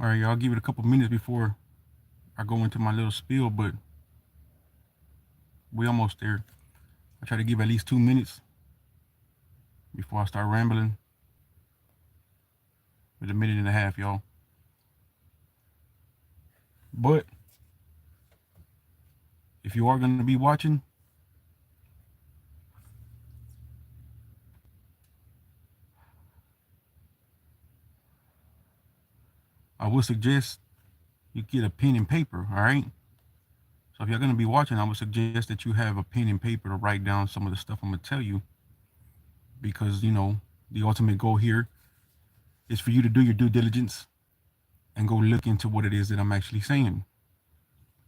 All right, y'all, I'll give it a couple minutes before I go into my little spiel, but we almost there. I try to give at least 2 minutes before I start rambling with a minute and a half, y'all. But if you are going to be watching, I would suggest you get a pen and paper, all right? So if you're going to be watching, I would suggest that you have a pen and paper to write down some of the stuff I'm going to tell you because, the ultimate goal here is for you to do your due diligence and go look into what it is that I'm actually saying.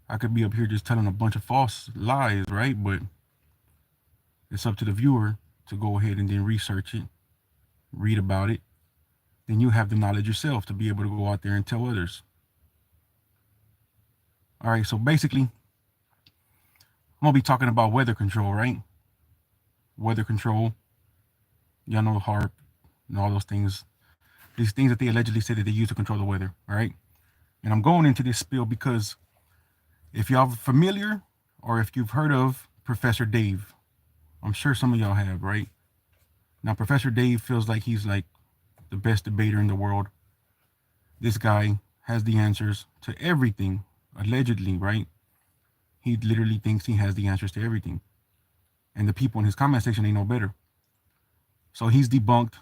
I could be up here just telling a bunch of false lies, right? But it's up to the viewer to go ahead and then research it, read about it. Then you have the knowledge yourself to be able to go out there and tell others. All right, so basically, I'm gonna be talking about weather control, right? Weather control, y'all know HARP and all those things. These things that they allegedly say that they use to control the weather, all right? And I'm going into this spiel because if y'all familiar or if you've heard of Professor Dave, I'm sure some of y'all have, right? Now, Professor Dave feels like he's like the best debater in the world. This guy has the answers to everything, allegedly, right? He literally thinks he has the answers to everything. And the people in his comment section, they know better. So he's debunked,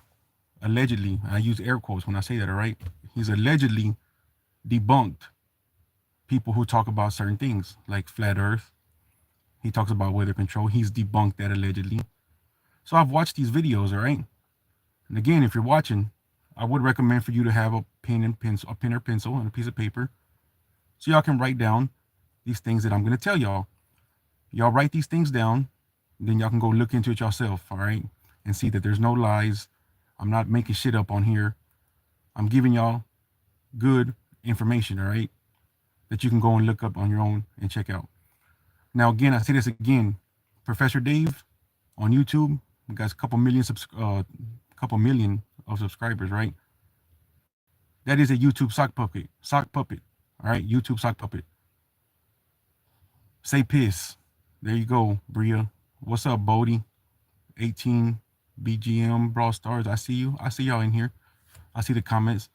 allegedly, I use air quotes when I say that, all right? He's allegedly debunked people who talk about certain things, like flat earth. He talks about weather control. He's debunked that allegedly. So I've watched these videos, all right? And again, if you're watching, I would recommend for you to have a pen and pencil, a pen or pencil and a piece of paper, so y'all can write down these things that I'm going to tell y'all. Y'all write these things down, then y'all can go look into it yourself, all right? And see that there's no lies. I'm not making shit up on here. I'm giving y'all good information, all right? That you can go and look up on your own and check out. Now, again, I say this again. Professor Dave on YouTube got a couple million of subscribers, right? That is a YouTube sock puppet, all right? YouTube sock puppet. Say piss. There you go, Bria. What's up, Bodie? 18 BGM Brawl Stars. I see you. I see y'all in here. I see the comments.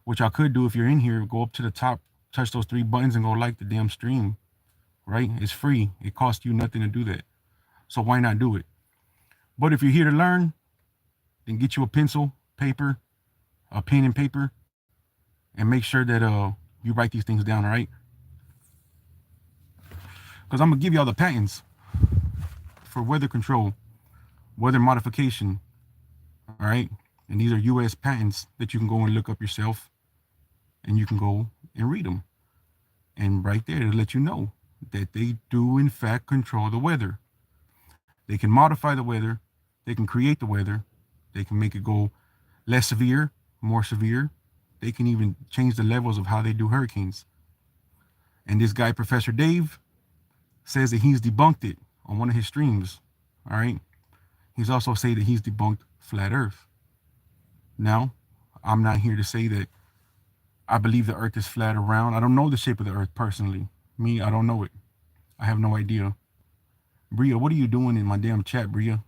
What y'all could do if you're in here, go up to the top, touch those three buttons, and go like the damn stream. Right? It's free. It costs you nothing to do that. So why not do it? But if you're here to learn, then get you a pencil, paper, a pen and paper, and make sure that you write these things down, all right? Because I'm gonna give y'all the patents for weather control, weather modification, all right? And these are US patents that you can go and look up yourself, and you can go and read them. And right there, it'll let you know that they do in fact control the weather. They can modify the weather, they can create the weather, they can make it go less severe, more severe. They can even change the levels of how they do hurricanes. And this guy, Professor Dave, says that he's debunked it on one of his streams. All right. He's also said that he's debunked flat Earth. Now, I'm not here to say that I believe the Earth is flat or round. I don't know the shape of the Earth personally. Me, I don't know it. I have no idea. Bria, what are you doing in my damn chat, Bria?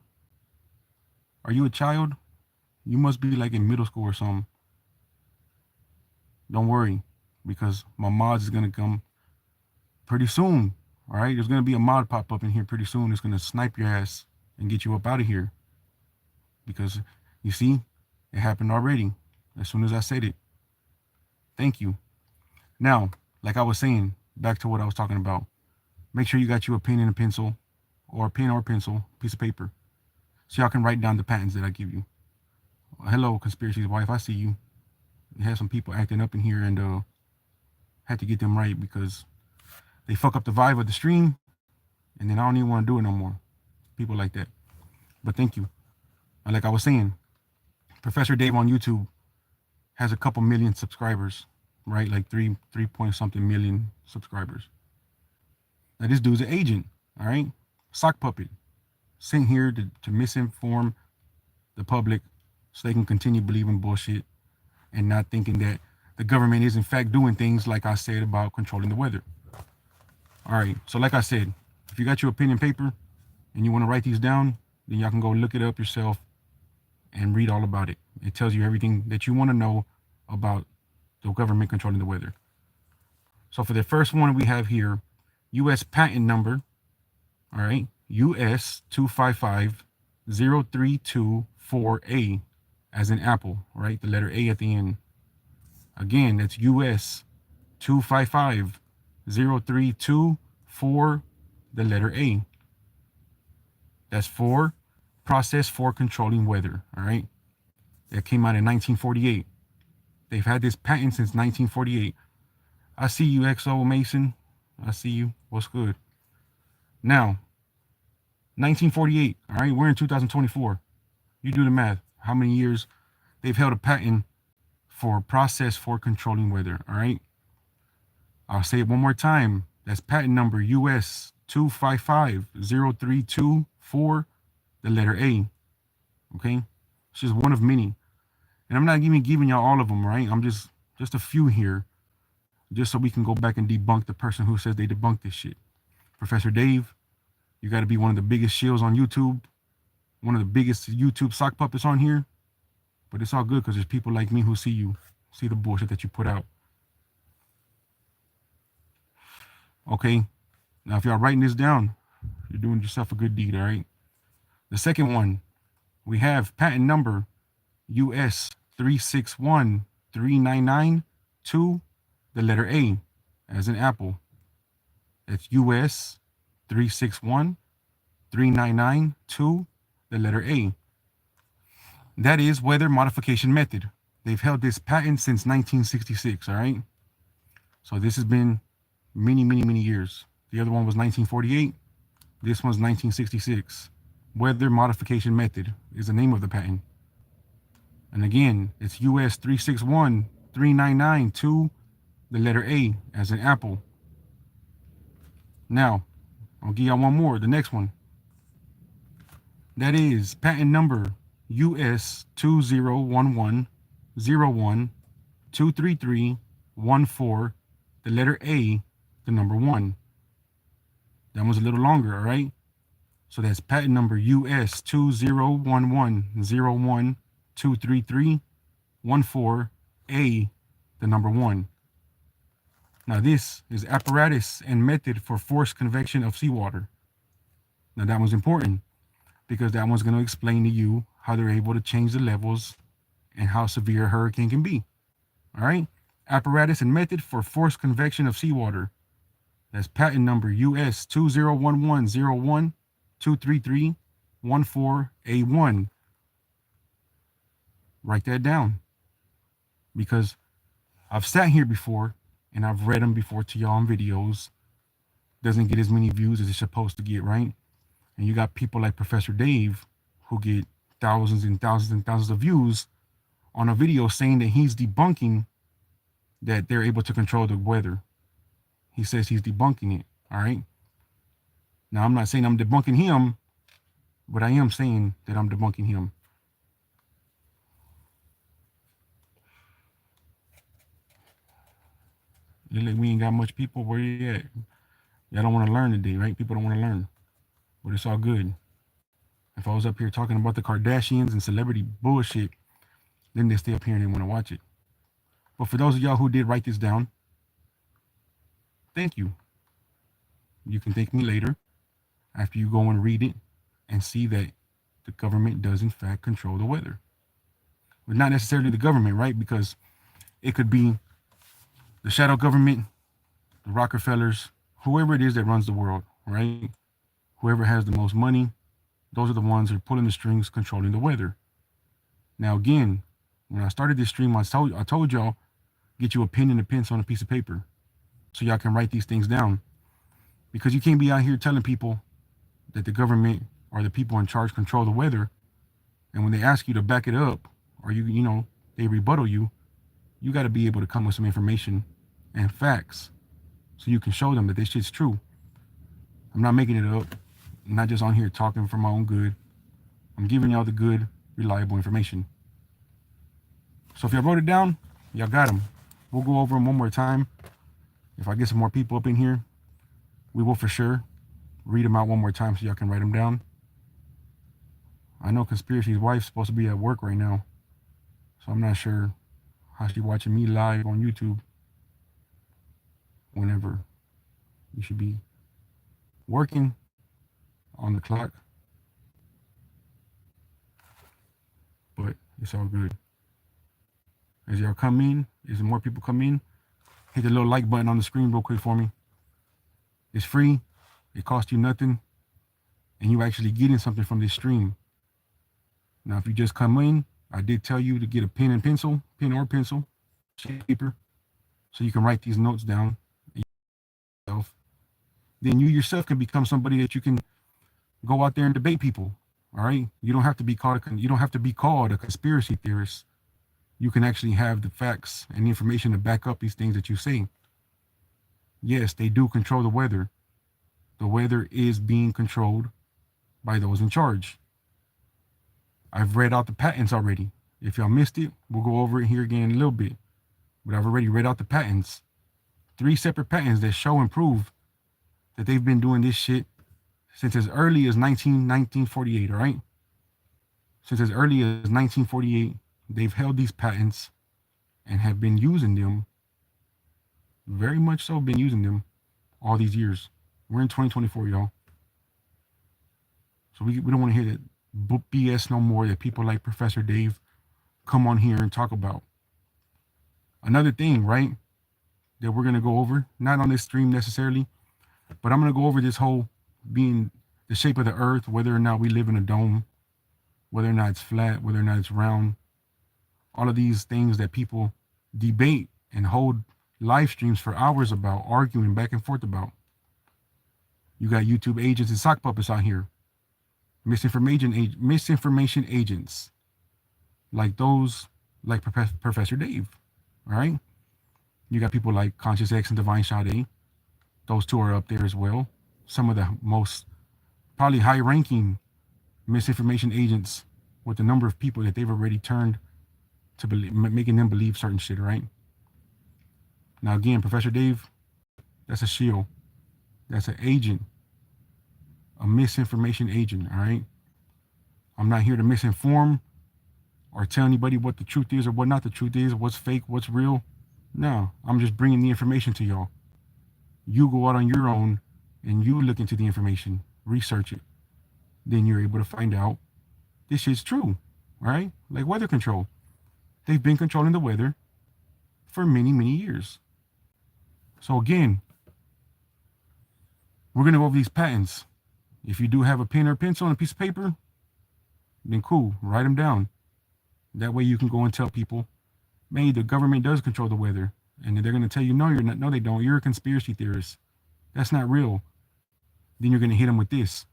Are you a child? You must be like in middle school or something. Don't worry, because my mods is gonna come pretty soon. All right, there's gonna be a mod pop up in here pretty soon. It's gonna snipe your ass and get you up out of here. Because you see, it happened already. As soon as I said it. Thank you. Now, like I was saying, back to what I was talking about. Make sure you got you a pen and a pencil, or a pen or pencil, piece of paper, so y'all can write down the patents that I give you. Hello, Conspiracy's wife. I see you. You had some people acting up in here, and had to get them right because they fuck up the vibe of the stream, and then I don't even want to do it no more. People like that. But thank you. And like I was saying, Professor Dave on YouTube has a couple million subscribers, right? Like three point something million subscribers. Now this dude's an agent, all right? Sock puppet, sent here to misinform the public so they can continue believing bullshit and not thinking that the government is in fact doing things like I said about controlling the weather. All right, so like I said, if you got your pen and paper and you want to write these down, then y'all can go look it up yourself and read all about it. It tells you everything that you want to know about the government controlling the weather. So for the first one we have here, U.S. patent number, all right, US 255032-4A, as in Apple, right? The letter A at the end. Again, it's US 255032-4, the letter A. That's for process for controlling weather, all right? That came out in 1948. They've had this patent since 1948. I see you, XO Mason. I see you. What's good? Now, 1948, all right? We're in 2024. You do the math. How many years they've held a patent for process for controlling weather, all right? I'll say it one more time. That's patent number US 255032-4, the letter A, okay? It's just one of many. And I'm not even giving y'all all of them, right? I'm just a few here, just so we can go back and debunk the person who says they debunked this shit. Professor Dave, you got to be one of the biggest shills on YouTube, one of the biggest YouTube sock puppets on here. But it's all good because there's people like me who see the bullshit that you put out. Okay, now if y'all writing this down, you're doing yourself a good deed, all right? The second one, we have patent number US 361399-2, the letter A, as in Apple. That's US 361399-2, the letter A. That is weather modification method. They've held this patent since 1966, all right? So this has been many, many, many years. The other one was 1948. This one's 1966. Weather modification method is the name of the patent. And again, it's US 361399-2, the letter A, as in Apple. Now, I'll give y'all one more, the next one. That is patent number US 2011-01-233-14, the letter A, the number 1. That one's a little longer, all right? So that's patent number US 2011-01-233-14A, the number 1. Now this is apparatus and method for forced convection of seawater. Now that one's important because that one's going to explain to you how they're able to change the levels and how severe a hurricane can be. All right? Apparatus and method for forced convection of seawater. That's patent number US 2011-01-233-14A1. Write that down because I've sat here before and I've read them before to y'all in videos. Doesn't get as many views as it's supposed to get, right? And you got people like Professor Dave who get thousands and thousands and thousands of views on a video saying that he's debunking that they're able to control the weather. He says he's debunking it, all right? Now, I'm not saying I'm debunking him, but I am saying that I'm debunking him. We ain't got much people. Where you at? Y'all don't want to learn today, right? People don't want to learn. But it's all good. If I was up here talking about the Kardashians and celebrity bullshit, then they stay up here and they want to watch it. But for those of y'all who did write this down, thank you. You can thank me later after you go and read it and see that the government does in fact control the weather. But not necessarily the government, right? Because it could be the shadow government, the Rockefellers, whoever it is that runs the world, right? Whoever has the most money, those are the ones that are pulling the strings, controlling the weather. Now, again, when I started this stream, I told y'all, get you a pen and a pencil on a piece of paper so y'all can write these things down. Because you can't be out here telling people that the government or the people in charge control the weather, and when they ask you to back it up or they rebuttal you, you got to be able to come with some information and facts so you can show them that this shit's true. I'm not making it up. I'm not just on here talking for my own good. I'm giving y'all the good, reliable information. So if y'all wrote it down, y'all got them. We'll go over them one more time. If I get some more people up in here, we will for sure read them out one more time so y'all can write them down. I know Conspiracy's wife's supposed to be at work right now, so I'm not sure how she's watching me live on YouTube whenever you should be working on the clock. But it's all good. As y'all come in, as more people come in, hit the little like button on the screen real quick for me. It's free. It costs you nothing. And you actually getting something from this stream. Now, if you just come in, I did tell you to get a pen or pencil, paper, so you can write these notes down. Then you yourself can become somebody that you can go out there and debate people. All right. You don't have to be called a conspiracy theorist. You can actually have the facts and the information to back up these things that you say. Yes, they do control the weather. The weather is being controlled by those in charge. I've read out the patents already. If y'all missed it, we'll go over it here again in a little bit. But I've already read out the patents. 3 separate patents that show and prove that they've been doing this shit since as early as 1948, all right? Since as early as 1948, they've held these patents and have been using them, very much so been using them all these years. We're in 2024, y'all. So we don't want to hear that BS no more that people like Professor Dave come on here and talk about. Another thing, right, that we're going to go over, not on this stream necessarily, but I'm going to go over this whole being the shape of the earth, whether or not we live in a dome, whether or not it's flat, whether or not it's round. All of these things that people debate and hold live streams for hours about, arguing back and forth about. You got YouTube agents and sock puppets out here. Misinformation agents. Like those, like Professor Dave. All right? You got people like Conscious X and Divine Sade. Those two are up there as well. Some of the most probably high-ranking misinformation agents with the number of people that they've already turned to believe, making them believe certain shit, right? Now, again, Professor Dave, that's a shield. That's an agent, a misinformation agent, all right? I'm not here to misinform or tell anybody what the truth is or what not the truth is, what's fake, what's real. No, I'm just bringing the information to y'all. You go out on your own and you look into the information, research it. Then you're able to find out this shit's true, all right? Like weather control. They've been controlling the weather for many, many years. So again, we're going to go over these patents. If you do have a pen or pencil and a piece of paper, then cool, write them down. That way you can go and tell people, man, the government does control the weather. And they're going to tell you, no, you're not. No, they don't. You're a conspiracy theorist. That's not real. Then you're going to hit them with this.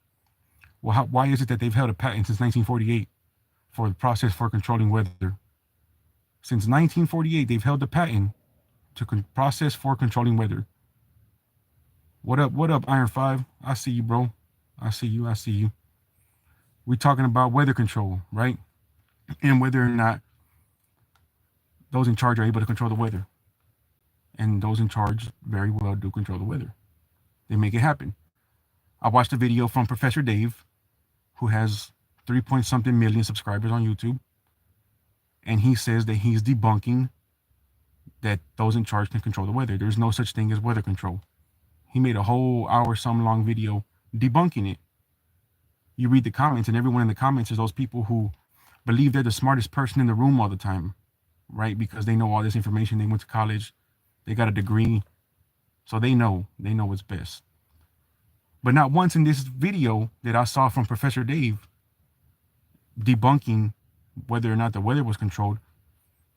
Well, why is it that they've held a patent since 1948 for the process for controlling weather? Since 1948, they've held the patent to process for controlling weather. What up, Iron 5? I see you, bro. I see you. We're talking about weather control, right? And whether or not those in charge are able to control the weather. And those in charge very well do control the weather. They make it happen. I watched a video from Professor Dave, who has 3-point-something million subscribers on YouTube. And he says that he's debunking that those in charge can control the weather. There's no such thing as weather control. He made a whole hour-some long video debunking it. You read the comments, and everyone in the comments is those people who believe they're the smartest person in the room all the time, right? Because they know all this information. They went to college. They got a degree. So they know what's best. But not once in this video that I saw from Professor Dave debunking whether or not the weather was controlled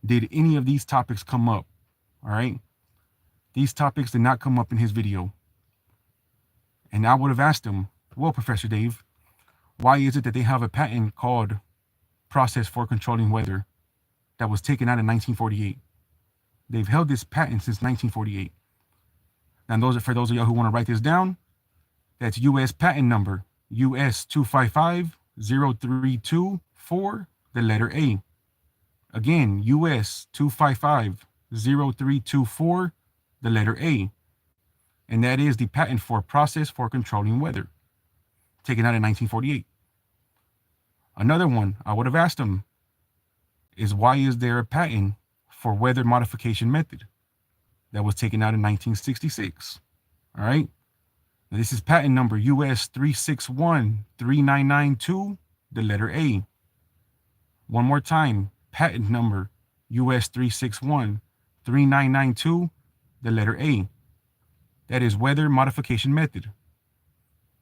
did any of these topics come up. All right. These topics did not come up in his video. And I would have asked him, well, Professor Dave, why is it that they have a patent called Process for Controlling Weather that was taken out in 1948? They've held this patent since 1948. And for those of y'all who want to write this down, that's U.S. patent number, US 255-0324, the letter A. Again, US 255-0324, 0324, the letter A. And that is the patent for process for controlling weather, taken out in 1948. Another one I would have asked him is, why is there a patent for weather modification method? That was taken out in 1966. All right. Now this is patent number US 3613992, the letter A. One more time, patent number US 3613992, the letter A. That is weather modification method,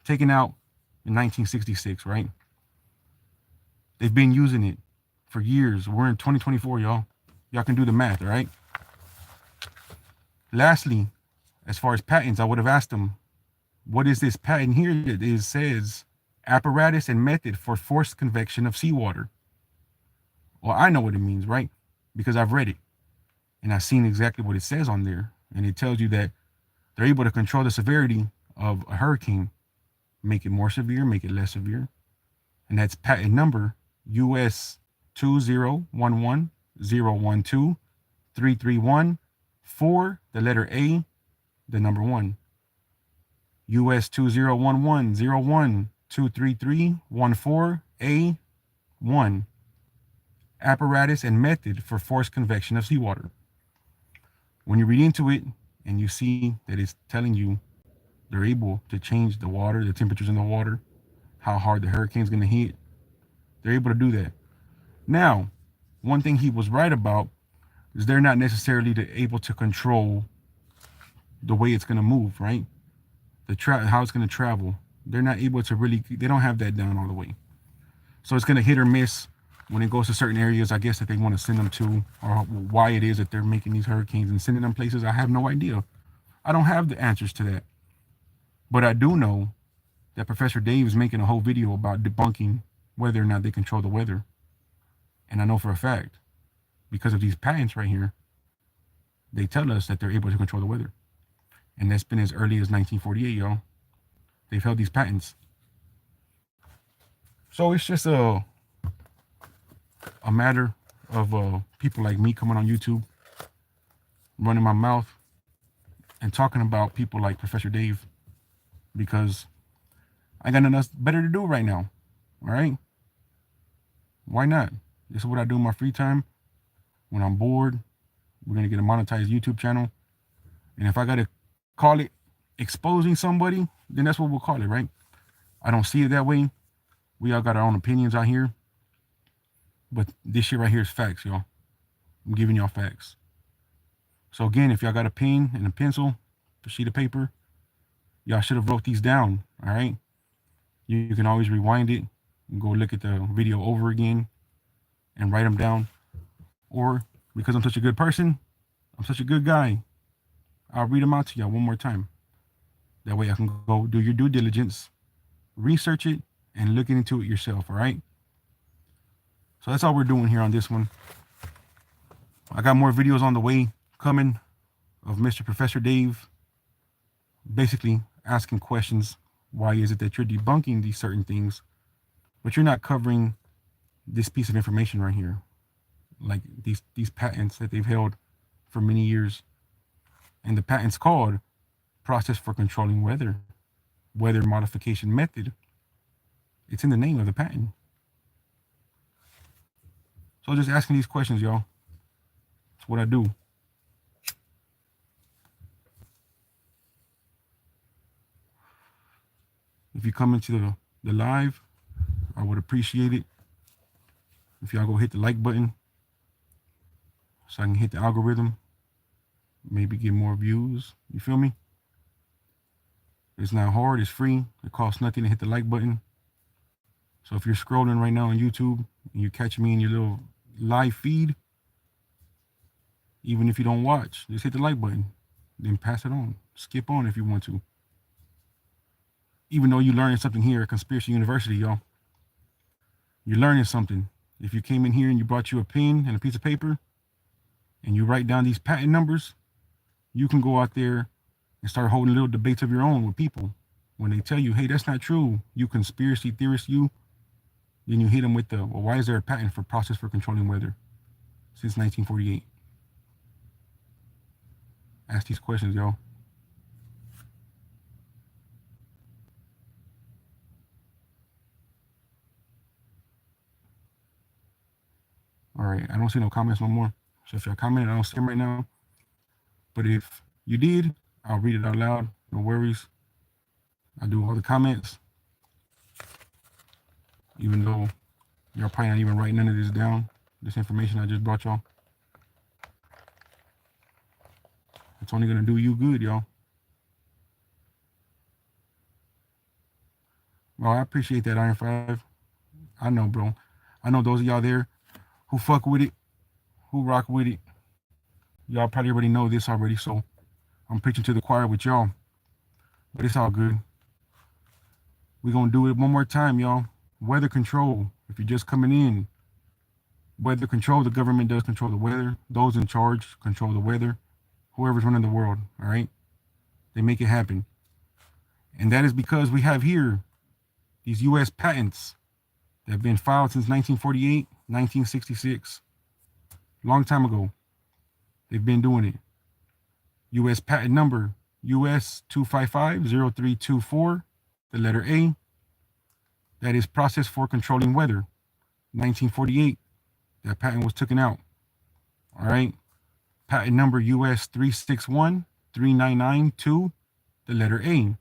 taken out in 1966, right? They've been using it for years. We're in 2024, y'all. Y'all can do the math, all right? Lastly, as far as patents, I would have asked them, what is this patent here that says apparatus and method for forced convection of seawater? Well, I know what it means, right? Because I've read it and I've seen exactly what it says on there. And it tells you that they're able to control the severity of a hurricane, make it more severe, make it less severe. And that's patent number US 2011012331331, the letter A, the number 1. US 20110123314A1, apparatus and method for forced convection of seawater. When you read into it and you see that it's telling you they're able to change the water, the temperatures in the water, how hard the hurricane's going to hit, they're able to do that. Now, one thing he was right about is they're not necessarily able to control the way it's going to move, right? How it's going to travel. They're not able to they don't have that down all the way. So it's going to hit or miss when it goes to certain areas, I guess, that they want to send them to, or why it is that they're making these hurricanes and sending them places. I have no idea. I don't have the answers to that. But I do know that Professor Dave is making a whole video about debunking whether or not they control the weather. And I know for a fact, because of these patents right here, they tell us that they're able to control the weather. And that's been as early as 1948, y'all. They've held these patents. So it's just a matter of people like me coming on YouTube, running my mouth, and talking about people like Professor Dave, because I got nothing else better to do right now. All right? Why not? This is what I do in my free time. When I'm bored, we're going to get a monetized YouTube channel. And if I got to call it exposing somebody, then that's what we'll call it, right? I don't see it that way. We all got our own opinions out here. But this shit right here is facts, y'all. I'm giving y'all facts. So again, if y'all got a pen and a pencil, a sheet of paper, y'all should have wrote these down, all right? You can always rewind it and go look at the video over again and write them down. Or because I'm such a good person, I'm such a good guy, I'll read them out to y'all one more time. That way I can go do your due diligence, research it, and look into it yourself, all right? So that's all we're doing here on this one. I got more videos on the way coming of Mr. Professor Dave, basically asking questions. Why is it that you're debunking these certain things, but you're not covering this piece of information right here? Like these patents that they've held for many years. And the patent's called Process for Controlling Weather Modification Method. It's in the name of the patent. So just asking these questions, y'all. That's what I do. If you come into the live, I would appreciate it if y'all go hit the like button so I can hit the algorithm, maybe get more views. You feel me? It's not hard. It's free. It costs nothing to hit the like button. So if you're scrolling right now on YouTube and you're catching me in your little live feed, even if you don't watch, just hit the like button, then pass it on. Skip on if you want to. Even though you're learning something here at Conspiracy University, y'all. You're learning something. If you came in here and you brought you a pen and a piece of paper and you write down these patent numbers, you can go out there and start holding little debates of your own with people. When they tell you, hey, that's not true, you conspiracy theorist, then you hit them with well, why is there a patent for process for controlling weather since 1948? ask these questions, y'all. All right, I don't see no comments no more. So if y'all commented, I don't see them right now. But if you did, I'll read it out loud. No worries. I do all the comments, even though y'all probably not even writing none of this down. This information I just brought y'all. It's only gonna do you good, y'all. Well, I appreciate that, Iron 5. I know, bro. I know those of y'all there who fuck with it, who rock with it. Y'all probably already know this already, so I'm preaching to the choir with y'all. But it's all good. We're gonna do it one more time, y'all. Weather control. If you're just coming in, weather control, the government does control the weather. Those in charge control the weather. Whoever's running the world, all right? They make it happen. And that is because we have here these US patents that have been filed since 1948, 1966. Long time ago. They've been doing it. US patent number US 2550324, the letter A. That is process for controlling weather. 1948, that patent was taken out. All right. Patent number US 3613992, the letter A,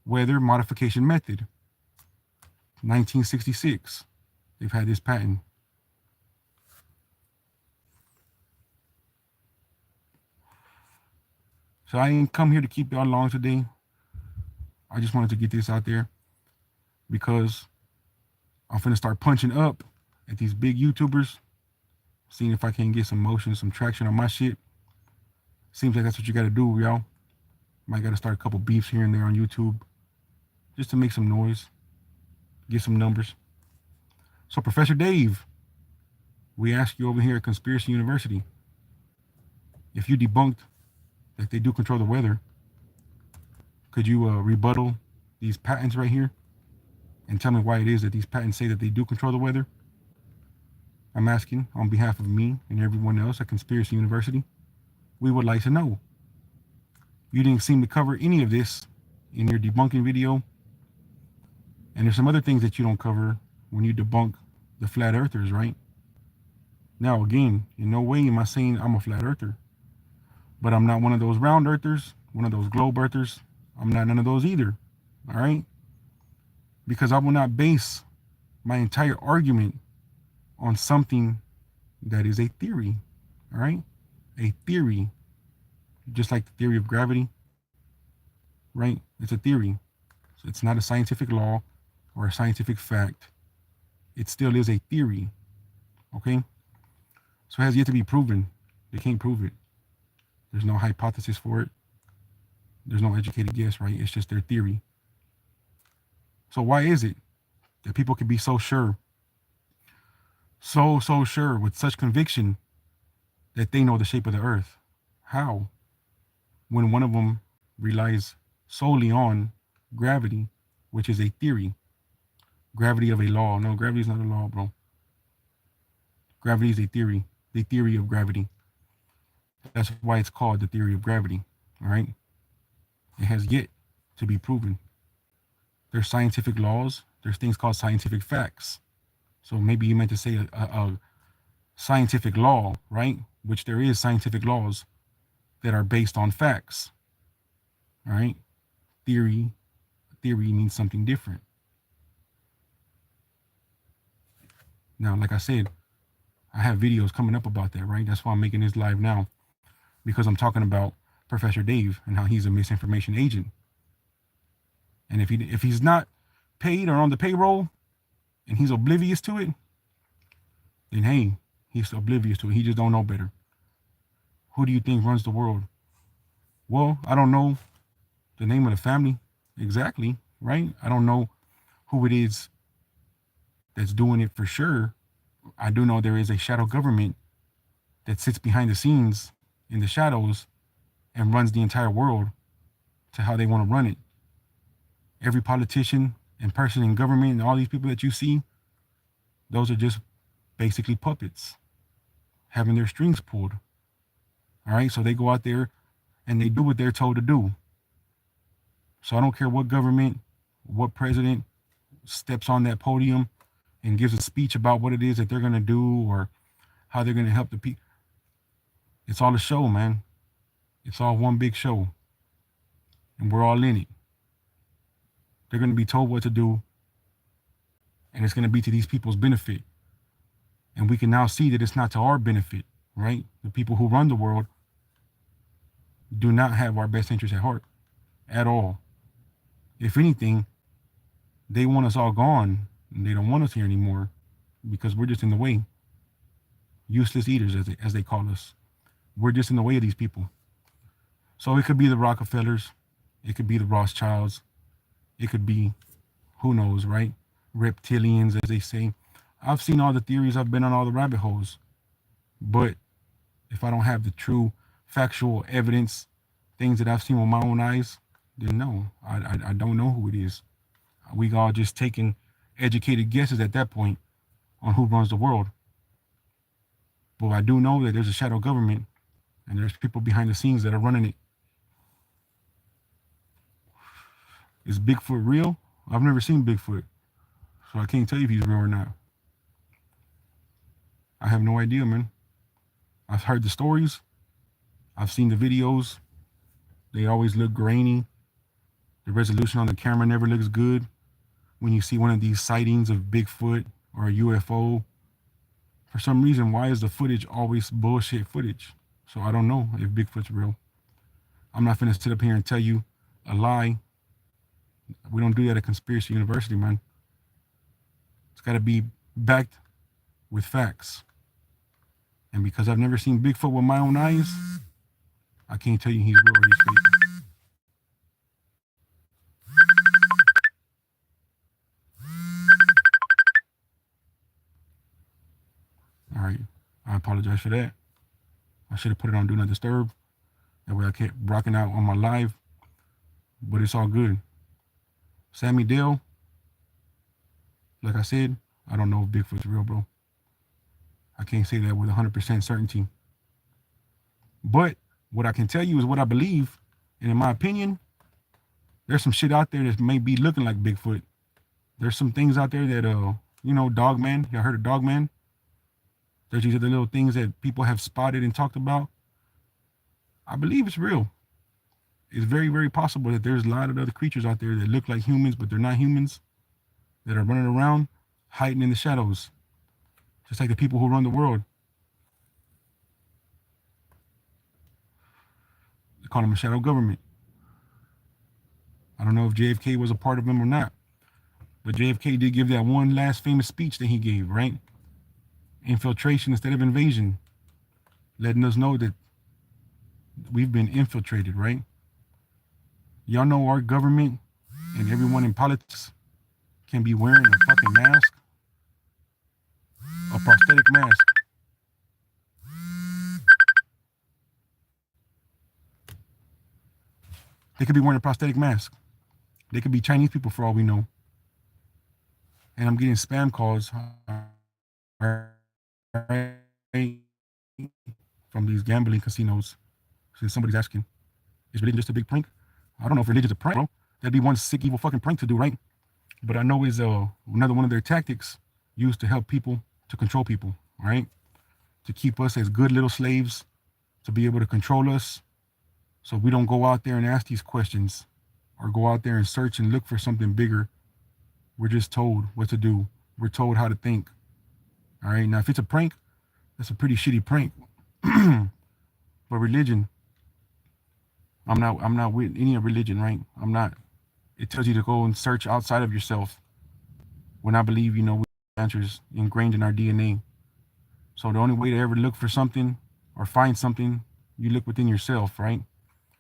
weather modification method. 1966, they've had this patent. So I didn't come here to keep y'all long today. I just wanted to get this out there because I'm finna start punching up at these big YouTubers, seeing if I can get some motion, some traction on my shit. Seems like that's what you gotta do, y'all. Might gotta start a couple beefs here and there on YouTube just to make some noise, get some numbers. So Professor Dave, we ask you over here at Conspiracy University, if you debunked that they do control the weather, could you rebuttal these patents right here and tell me why it is that these patents say that they do control the weather? I'm asking on behalf of me and everyone else at Conspiracy University. We would like to know. You didn't seem to cover any of this in your debunking video. And there's some other things that you don't cover when you debunk the flat earthers, right? Now, again, in no way am I saying I'm a flat earther, but I'm not one of those round earthers, one of those globe earthers. I'm not none of those either, all right? Because I will not base my entire argument on something that is a theory, all right? A theory, just like the theory of gravity, right? It's a theory. So it's not a scientific law or a scientific fact. It still is a theory, okay? So it has yet to be proven. They can't prove it. There's no hypothesis for it. There's no educated guess, right? It's just their theory. So why is it that people can be so sure, so sure with such conviction that they know the shape of the earth? How? When one of them relies solely on gravity, which is a theory. Gravity of a law. No, gravity is not a law, bro. Gravity is a theory. The theory of gravity. That's why it's called the theory of gravity, all right? It has yet to be proven. There's scientific laws. There's things called scientific facts. So maybe you meant to say a scientific law, right? Which there is scientific laws that are based on facts, all right? Theory means something different. Now, like I said, I have videos coming up about that, right? That's why I'm making this live now, because I'm talking about Professor Dave and how he's a misinformation agent. And if he's not paid or on the payroll and he's oblivious to it, then hey, he's oblivious to it. He just don't know better. Who do you think runs the world? Well, I don't know the name of the family exactly, right? I don't know who it is that's doing it for sure. I do know there is a shadow government that sits behind the scenes in the shadows and runs the entire world to how they want to run it. Every politician and person in government and all these people that you see, those are just basically puppets having their strings pulled. All right, so they go out there and they do what they're told to do. So I don't care what government, what president steps on that podium and gives a speech about what it is that they're going to do or how they're going to help the people. It's all a show, man. It's all one big show. And we're all in it. They're going to be told what to do, and it's going to be to these people's benefit. And we can now see that it's not to our benefit, right? The people who run the world do not have our best interests at heart at all. If anything, they want us all gone, and they don't want us here anymore because we're just in the way. Useless eaters, as they call us. We're just in the way of these people. So it could be the Rockefellers. It could be the Rothschilds. It could be, who knows, right? Reptilians, as they say. I've seen all the theories. I've been on all the rabbit holes. But if I don't have the true factual evidence, things that I've seen with my own eyes, then no, I don't know who it is. We all just taking educated guesses at that point on who runs the world. But I do know that there's a shadow government and there's people behind the scenes that are running it. Is Bigfoot real? I've never seen Bigfoot, so I can't tell you if he's real or not. I have no idea, man. I've heard the stories. I've seen the videos. They always look grainy. The resolution on the camera never looks good. When you see one of these sightings of Bigfoot or a UFO, for some reason, why is the footage always bullshit footage? So I don't know if Bigfoot's real. I'm not finna sit up here and tell you a lie. We don't do that at Conspiracy University, man. It's got to be backed with facts. And because I've never seen Bigfoot with my own eyes, I can't tell you he's real or he's fake. All right. I apologize for that. I should have put it on Do Not Disturb. That way I kept rocking out on my live. But it's all good. Sammy Dale, like I said, I don't know if Bigfoot's real, bro. I can't say that with 100% certainty. But what I can tell you is what I believe. And in my opinion, there's some shit out there that may be looking like Bigfoot. There's some things out there that, Dogman. Y'all heard of Dogman? There's these other little things that people have spotted and talked about. I believe it's real. It's very, very possible that there's a lot of other creatures out there that look like humans, but they're not humans, that are running around, hiding in the shadows, just like the people who run the world. They call them a shadow government. I don't know if JFK was a part of them or not, but JFK did give that one last famous speech that he gave, right? Infiltration instead of invasion, letting us know that we've been infiltrated, right? Y'all know our government and everyone in politics can be wearing a fucking mask, a prosthetic mask. They could be wearing a prosthetic mask. They could be Chinese people for all we know. And I'm getting spam calls from these gambling casinos. So somebody's asking, is religion just a big prank? I don't know if religion's a prank, bro. That'd be one sick, evil fucking prank to do, right? But I know it's another one of their tactics used to help people, to control people, right? To keep us as good little slaves, to be able to control us, so we don't go out there and ask these questions or go out there and search and look for something bigger. We're just told what to do. We're told how to think. All right. Now, if it's a prank, that's a pretty shitty prank. But religion, I'm not with any religion, right? I'm not. It tells you to go and search outside of yourself. When I believe, we have answers ingrained in our DNA. So the only way to ever look for something or find something, you look within yourself, right?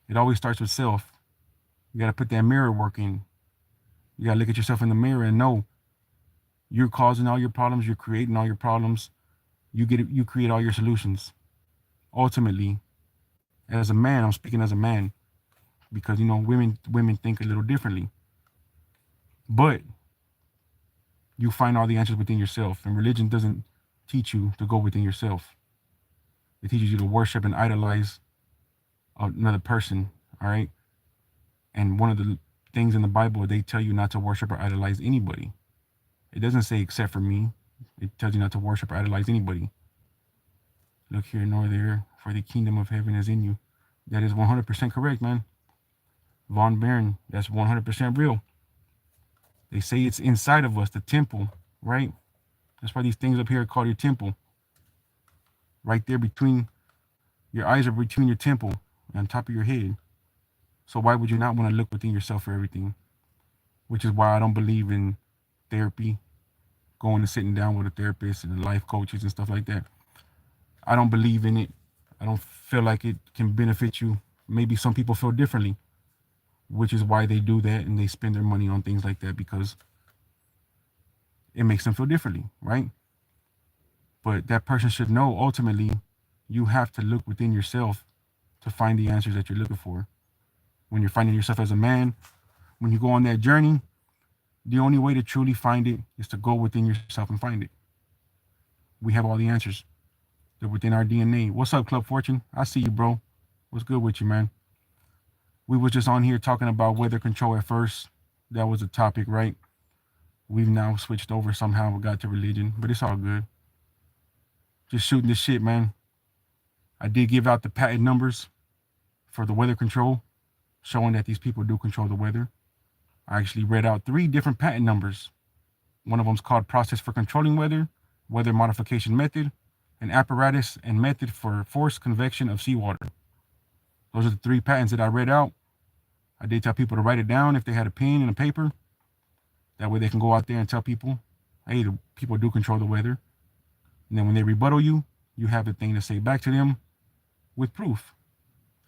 It always starts with self. You got to put that mirror work in. You got to look at yourself in the mirror and know you're causing all your problems. You're creating all your problems. You create all your solutions. Ultimately, as a man, I'm speaking as a man, because women think a little differently. But you find all the answers within yourself, and religion doesn't teach you to go within yourself. It teaches you to worship and idolize another person. All right. And one of the things in the Bible, they tell you not to worship or idolize anybody. It doesn't say except for me. It tells you not to worship or idolize anybody. Look here nor there, for the kingdom of heaven is in you. That is 100% correct, man. Von Baron, that's 100% real. They say it's inside of us, the temple, right? That's why these things up here are called your temple. Right there between your eyes are between your temple and on top of your head. So why would you not want to look within yourself for everything? Which is why I don't believe in therapy, going and sitting down with a therapist and life coaches and stuff like that. I don't believe in it. I don't feel like it can benefit you. Maybe some people feel differently, which is why they do that and they spend their money on things like that, because it makes them feel differently, right? But that person should know ultimately you have to look within yourself to find the answers that you're looking for. When you're finding yourself as a man, when you go on that journey, the only way to truly find it is to go within yourself and find it. We have all the answers. They're within our DNA. What's up, Club Fortune? I see you, bro. What's good with you, man? We was just on here talking about weather control at first. That was a topic, right? We've now switched over somehow. We got to religion, but it's all good. Just shooting this shit, man. I did give out the patent numbers for the weather control, showing that these people do control the weather. I actually read out 3 different patent numbers. One of them is called Process for Controlling Weather, Weather Modification Method, and Apparatus and Method for Forced Convection of Seawater. Those are the 3 patents that I read out. I did tell people to write it down if they had a pen and a paper. That way they can go out there and tell people, hey, the people do control the weather. And then when they rebuttal you, you have the thing to say back to them with proof.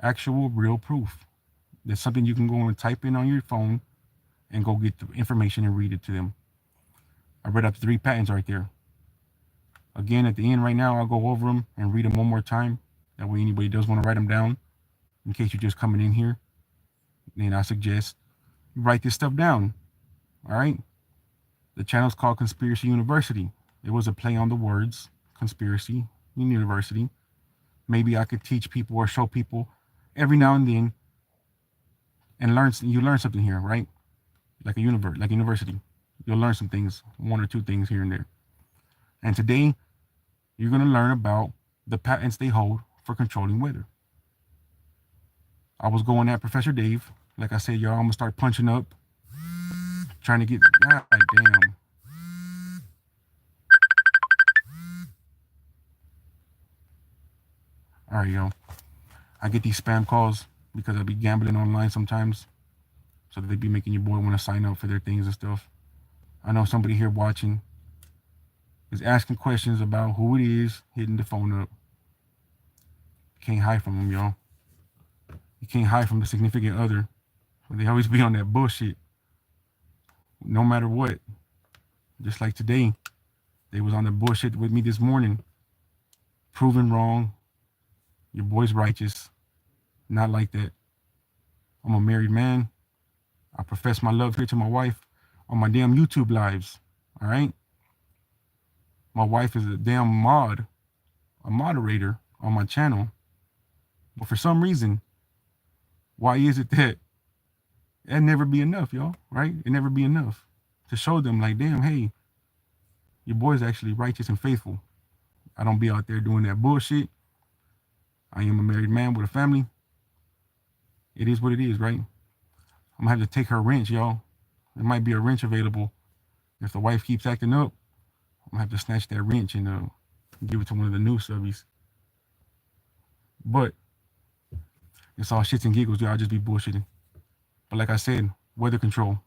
Actual, real proof. There's something you can go and type in on your phone and go get the information and read it to them. I read out the 3 patents right there. Again, at the end right now, I'll go over them and read them one more time. That way anybody does want to write them down, in case you're just coming in here, then I suggest you write this stuff down. All right? The channel's called Conspiracy University. It was a play on the words, conspiracy, university. Maybe I could teach people or show people every now and then, and you learn something here, right? Like a university. You'll learn some things, 1 or 2 things here and there. And today, you're going to learn about the patents they hold for controlling weather. I was going at Professor Dave. Like I said, y'all, I'm going to start punching up, trying to get, god damn. All right, yo. I get these spam calls because I be gambling online sometimes. So they be making your boy want to sign up for their things and stuff. I know somebody here watching is asking questions about who it is hitting the phone up. Can't hide from them, y'all. You can't hide from the significant other. They always be on that bullshit. No matter what. Just like today, they was on the bullshit with me this morning. Proven wrong. Your boy's righteous. Not like that. I'm a married man. I profess my love here to my wife on my damn YouTube lives. All right? My wife is a damn a moderator on my channel. But for some reason, why is it that it'd never be enough, y'all, right? It never be enough to show them like, damn, hey, your boy's actually righteous and faithful. I don't be out there doing that bullshit. I am a married man with a family. It is what it is, right? I'm gonna have to take her wrench, y'all. There might be a wrench available. If the wife keeps acting up, I'm gonna have to snatch that wrench and give it to one of the new subbies. But it's all shits and giggles, y'all. Just be bullshitting. But like I said, weather control,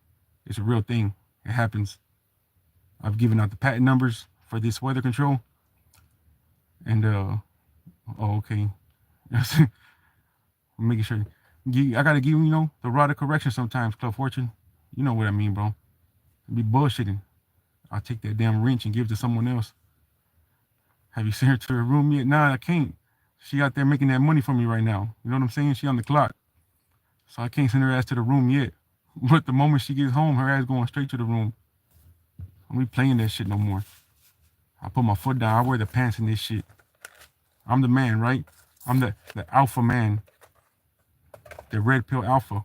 it's a real thing. It happens. I've given out the patent numbers for this weather control. And okay. I'm making sure. I gotta give the rod of correction sometimes, Club Fortune. You know what I mean, bro. Be bullshitting. I'll take that damn wrench and give it to someone else. Have you seen her to her room yet? Nah, I can't. She out there making that money for me right now. You know what I'm saying? She on the clock. So I can't send her ass to the room yet. But the moment she gets home, her ass going straight to the room. I'm be playing that shit no more. I put my foot down. I wear the pants in this shit. I'm the man, right? I'm the alpha man. The red pill alpha.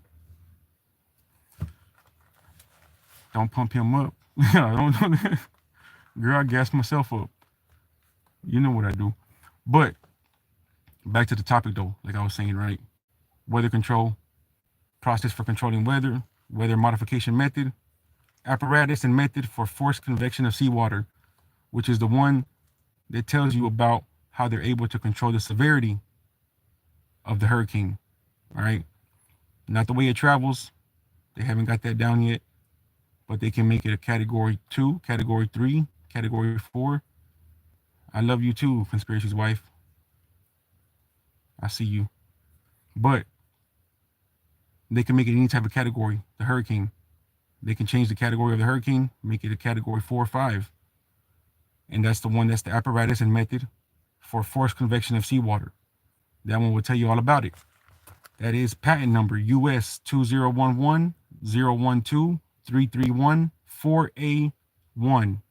Don't pump him up. Don't. Girl, I gas myself up. You know what I do. But back to the topic though, like I was saying, right? Weather control, process for controlling weather, weather modification method, apparatus and method for forced convection of seawater, which is the one that tells you about how they're able to control the severity of the hurricane. All right. Not the way it travels. They haven't got that down yet, but they can make it a category 2, category 3, category 4. I love you too, Conspiracy's wife. I see you. But they can make it any type of category, the hurricane. They can change the category of the hurricane, make it a category 4 or 5. And that's the one that's the apparatus and method for forced convection of seawater. That one will tell you all about it. That is patent number US 2011-012-331-4A1.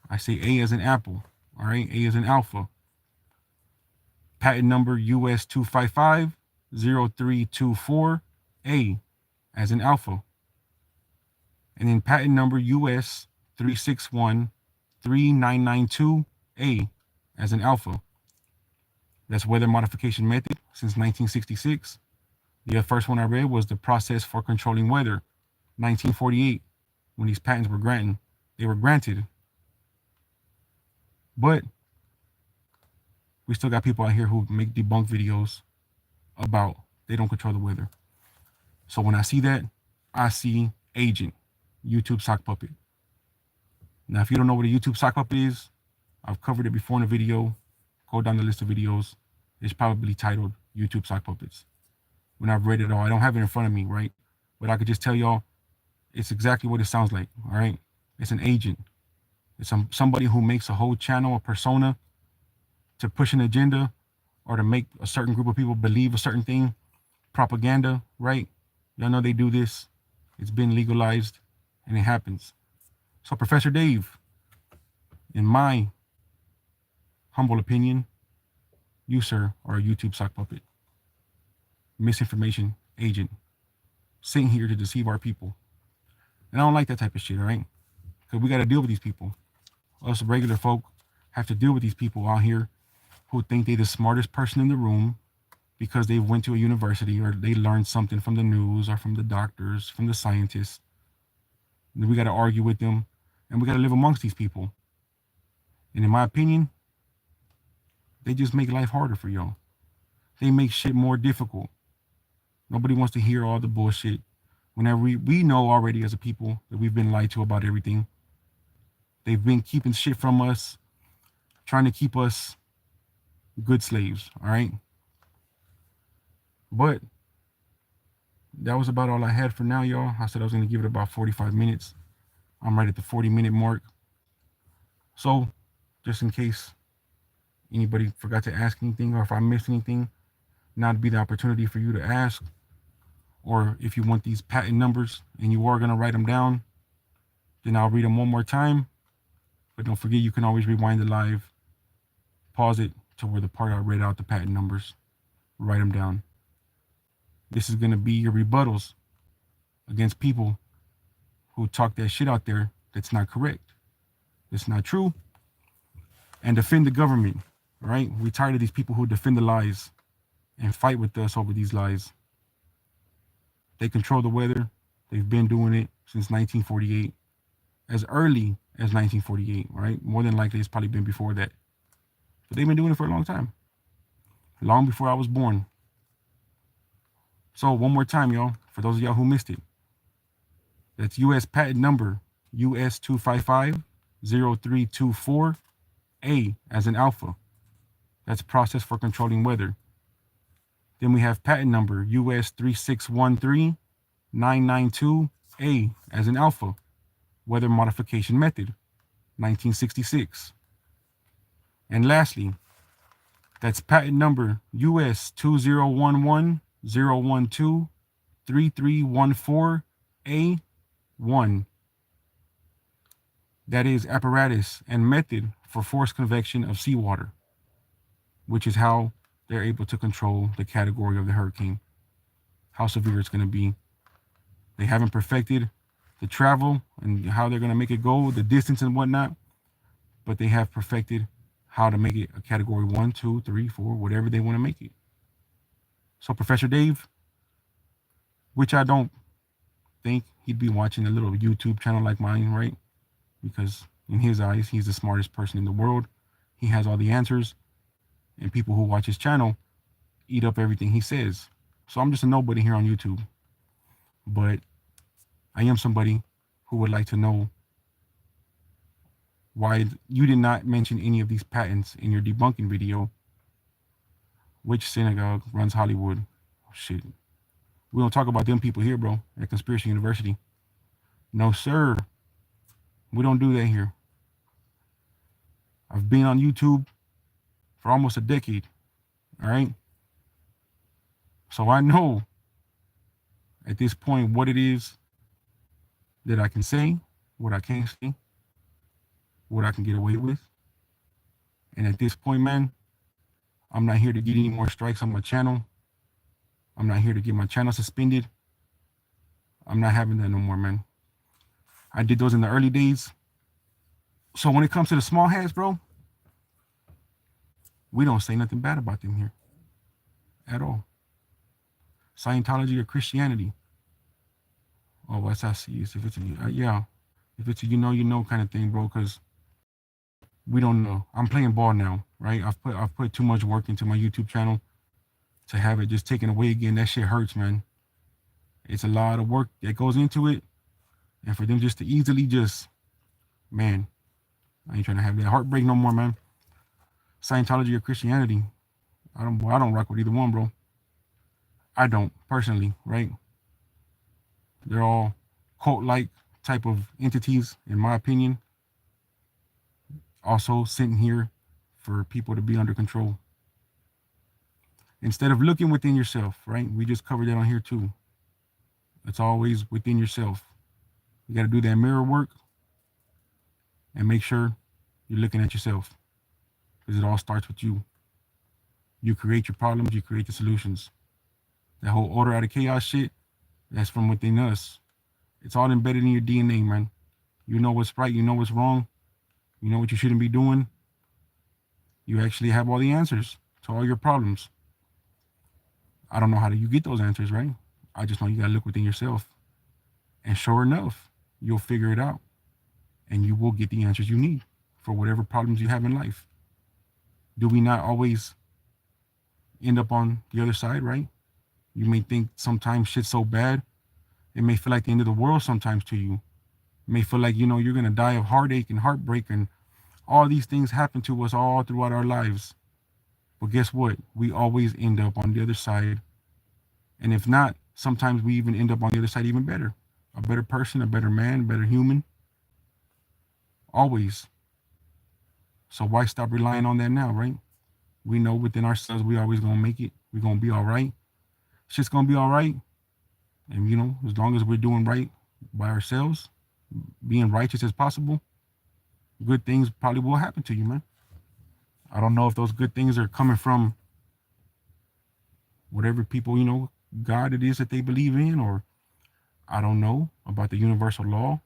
I say A as in apple, all right? A as in alpha. Patent number US 255-0324-A as in alpha. And then patent number US 361-3992-A as in alpha. That's weather modification method since 1966. The first one I read was the process for controlling weather, 1948, when these patents were granted. They were granted. But we still got people out here who make debunk videos about they don't control the weather. So when I see that, I see agent, YouTube sock puppet. Now, if you don't know what a YouTube sock puppet is, I've covered it before in a video. Go down the list of videos. It's probably titled YouTube sock puppets. When I've read it all, I don't have it in front of me, right? But I could just tell y'all, it's exactly what it sounds like, all right? It's an agent. It's somebody who makes a whole channel, a persona, to push an agenda or to make a certain group of people believe a certain thing. Propaganda, right? Y'all know they do this. It's been legalized, and it happens. So Professor Dave, in my humble opinion, you, sir, are a YouTube sock puppet. Misinformation agent. Sitting here to deceive our people. And I don't like that type of shit, all right? Because we got to deal with these people. Us regular folk have to deal with these people out here who think they're the smartest person in the room because they went to a university or they learned something from the news or from the doctors, from the scientists. And we got to argue with them, and we got to live amongst these people. And in my opinion, they just make life harder for y'all. They make shit more difficult. Nobody wants to hear all the bullshit. Whenever we know already as a people that we've been lied to about everything. They've been keeping shit from us, trying to keep us good slaves, all right? But that was about all I had for now, y'all. I said I was going to give it about 45 minutes. I'm right at the 40-minute mark. So, just in case anybody forgot to ask anything or if I missed anything, now would be the opportunity for you to ask. Or if you want these patent numbers and you are going to write them down, then I'll read them one more time. But don't forget, you can always rewind the live, pause it to where the part I read out the patent numbers, write them down. This is going to be your rebuttals against people who talk that shit out there that's not correct, that's not true, and defend the government, all right? We're tired of these people who defend the lies and fight with us over these lies. They control the weather. They've been doing it since 1948, as early as 1948, right? More than likely, it's probably been before that. But they've been doing it for a long time, long before I was born. So one more time, y'all, for those of y'all who missed it, that's U.S. patent number US 255-0324-A as in alpha. That's process for controlling weather. Then we have patent number US 3613992-A as in alpha. Weather modification method, 1966. And lastly, that's patent number US 2011-012-3314-A1. That is apparatus and method for forced convection of seawater, which is how they're able to control the category of the hurricane. how severe it's going to be. They haven't perfected the travel and how they're going to make it go, the distance and whatnot, but they have perfected how to make it a category 1, 2, 3, 4, whatever they want to make it. So Professor Dave, which I don't think he'd be watching a little YouTube channel like mine, right? Because in his eyes, he's the smartest person in the world. He has all the answers, and people who watch his channel eat up everything he says. So I'm just a nobody here on YouTube. But I am somebody who would like to know why you did not mention any of these patents in your debunking video. Which synagogue runs Hollywood? Oh, shit. We don't talk about them people here, bro, at Conspiracy University. No, sir. We don't do that here. I've been on YouTube for almost a decade. All right. So I know at this point what it is that I can say, what I can't say, what I can get away with. And at this point, man, I'm not here to get any more strikes on my channel. I'm not here to get my channel suspended. I'm not having that no more, man. I did those in the early days. So when it comes to the small hats, bro, we don't say nothing bad about them here at all. Scientology or Christianity. Oh, what's I see is if it's a yeah, if it's a you know kind of thing, bro, because we don't know. I'm playing ball now, right? I've put too much work into my YouTube channel to have it just taken away again. That shit hurts, man. It's a lot of work that goes into it, and for them just to easily just, man, I ain't trying to have that heartbreak no more, man. Scientology or Christianity, I don't rock with either one, bro. I don't personally, right? They're all cult-like type of entities, in my opinion. Also sitting here for people to be under control. Instead of looking within yourself, right? We just covered that on here too. It's always within yourself. You got to do that mirror work and make sure you're looking at yourself, because it all starts with you. You create your problems, you create the solutions. That whole order out of chaos shit, that's from within us. It's all embedded in your DNA, man. You know what's right, you know what's wrong, you know what you shouldn't be doing. You actually have all the answers to all your problems. I don't know how you get those answers, right? I just know you gotta look within yourself. And sure enough, you'll figure it out. And you will get the answers you need for whatever problems you have in life. Do we not always end up on the other side, right? You may think sometimes shit's so bad, it may feel like the end of the world sometimes to you. It may feel like, you're gonna die of heartache and heartbreak, and all these things happen to us all throughout our lives. But guess what? We always end up on the other side. And if not, sometimes we even end up on the other side even better. A better person, a better man, a better human. Always. So why stop relying on that now, right? We know within ourselves we always gonna make it. We're gonna be all right. Shit's gonna be all right. And as long as we're doing right by ourselves, being righteous as possible, good things probably will happen to you, man. I don't know if those good things are coming from whatever people, God it is that they believe in, or I don't know about the universal law,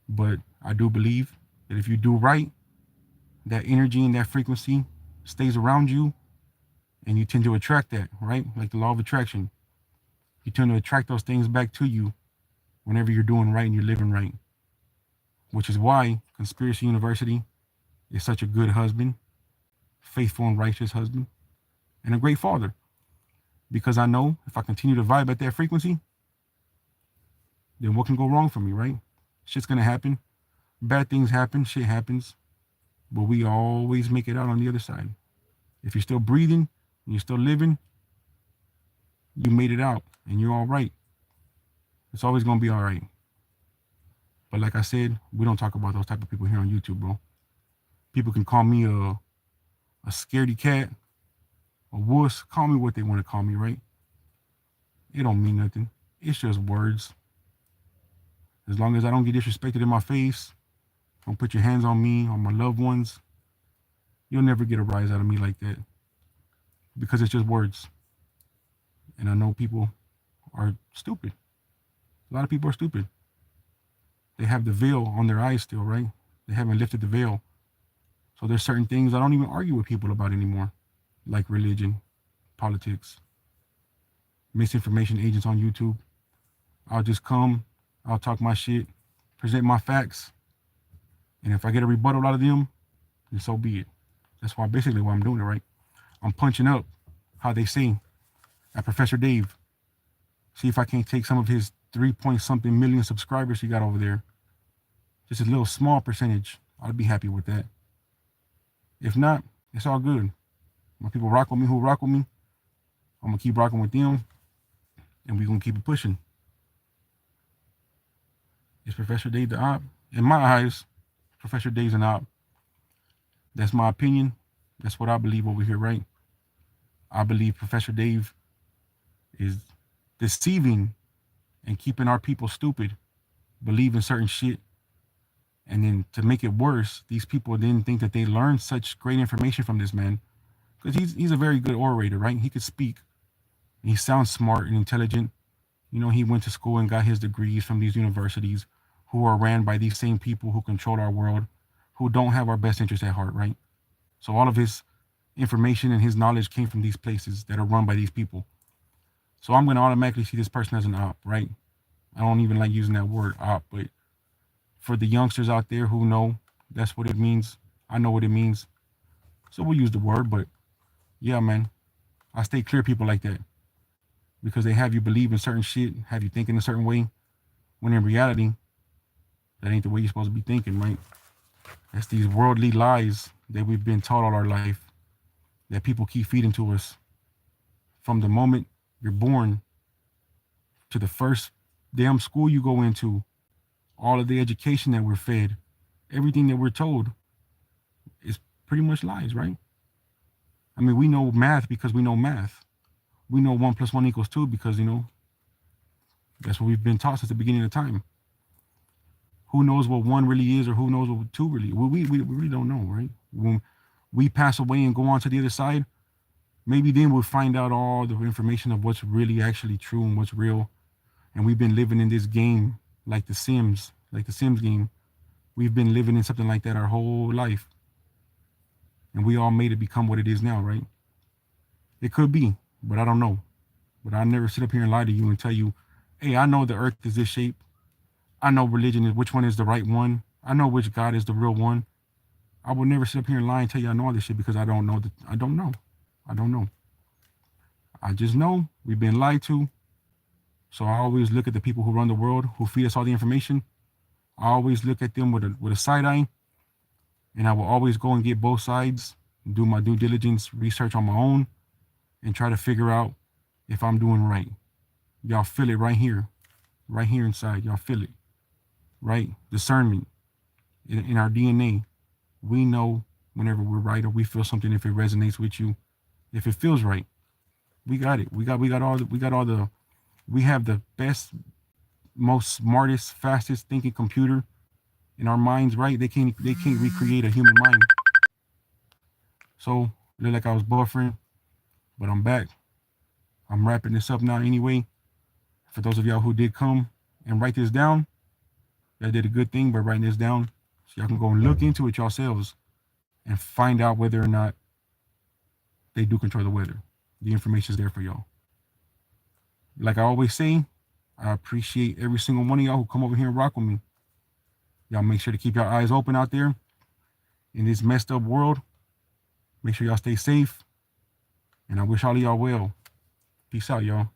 but I do believe that if you do right, that energy and that frequency stays around you, and you tend to attract that, right? Like the law of attraction. You tend to attract those things back to you whenever you're doing right and you're living right. Which is why Conspiracy University is such a good husband, faithful and righteous husband, and a great father. Because I know if I continue to vibe at that frequency, then what can go wrong for me, right? Shit's gonna happen. Bad things happen, shit happens. But we always make it out on the other side. If you're still breathing and you're still living, you made it out and you're all right. It's always gonna be all right. But like I said, we don't talk about those type of people here on YouTube, bro. People can call me a scaredy cat, a wuss, call me what they want to call me, right? It don't mean nothing. It's just words. As long as I don't get disrespected in my face, don't put your hands on me, on my loved ones, you'll never get a rise out of me like that. Because it's just words. And I know people are stupid. A lot of people are stupid. They have the veil on their eyes still, right? They haven't lifted the veil. So there's certain things I don't even argue with people about anymore, like religion, politics, misinformation agents on YouTube. I'll just come, I'll talk my shit, present my facts, and if I get a rebuttal out of them, then so be it. That's why basically why I'm doing it, right? I'm punching up, how they say, at Professor Dave. See if I can't take some of his 3-point-something million subscribers he got over there. Just a little small percentage. I'd be happy with that. If not, it's all good. When people rock with me who rock with me, I'm going to keep rocking with them, and we're going to keep it pushing. Is Professor Dave the op? In my eyes, Professor Dave's an op. That's my opinion. That's what I believe over here, right? I believe Professor Dave is deceiving and keeping our people stupid, believing certain shit. And then to make it worse, these people didn't think that they learned such great information from this man. Because he's a very good orator, right? He could speak. He sounds smart and intelligent. You know, he went to school and got his degrees from these universities who are ran by these same people who control our world, who don't have our best interest at heart, right? So all of his information and his knowledge came from these places that are run by these people. So I'm going to automatically see this person as an op, right? I don't even like using that word op, but for the youngsters out there who know that's what it means, I know what it means. So we'll use the word, but yeah, man, I stay clear of people like that because they have you believe in certain shit, have you thinking a certain way, when in reality, that ain't the way you're supposed to be thinking, right? That's these worldly lies that we've been taught all our life that people keep feeding to us. From the moment you're born to the first damn school you go into, all of the education that we're fed, everything that we're told is pretty much lies, right? I mean, we know math because we know math. We know 1 + 1 = 2 because, you know, that's what we've been taught since the beginning of time. Who knows what 1 really is or who knows what 2 really is? We really don't know, right? When we pass away and go on to the other side, maybe then we'll find out all the information of what's really actually true and what's real. And we've been living in this game like the Sims game. We've been living in something like that our whole life. And we all made it become what it is now, right? It could be, but I don't know. But I never sit up here and lie to you and tell you, hey, I know the earth is this shape. I know religion is which one is the right one. I know which God is the real one. I will never sit up here and lie and tell you I know all this shit because I don't know. I don't know. I just know we've been lied to. So I always look at the people who run the world, who feed us all the information. I always look at them with a side eye, and I will always go and get both sides, do my due diligence research on my own, and try to figure out if I'm doing right. Y'all feel it right here inside. Y'all feel it, right? Discernment in our DNA. We know whenever we're right or we feel something, if it resonates with you, if it feels right. We got it. We have the best, most smartest, fastest thinking computer in our minds, right? They can't recreate a human mind. So it looked like I was buffering, but I'm back. I'm wrapping this up now anyway. For those of y'all who did come and write this down, y'all did a good thing by writing this down. So y'all can go and look into it yourselves and find out whether or not they do control the weather. The information is there for y'all. Like I always say, I appreciate every single one of y'all who come over here and rock with me. Y'all make sure to keep your eyes open out there in this messed up world. Make sure y'all stay safe. And I wish all of y'all well. Peace out, y'all.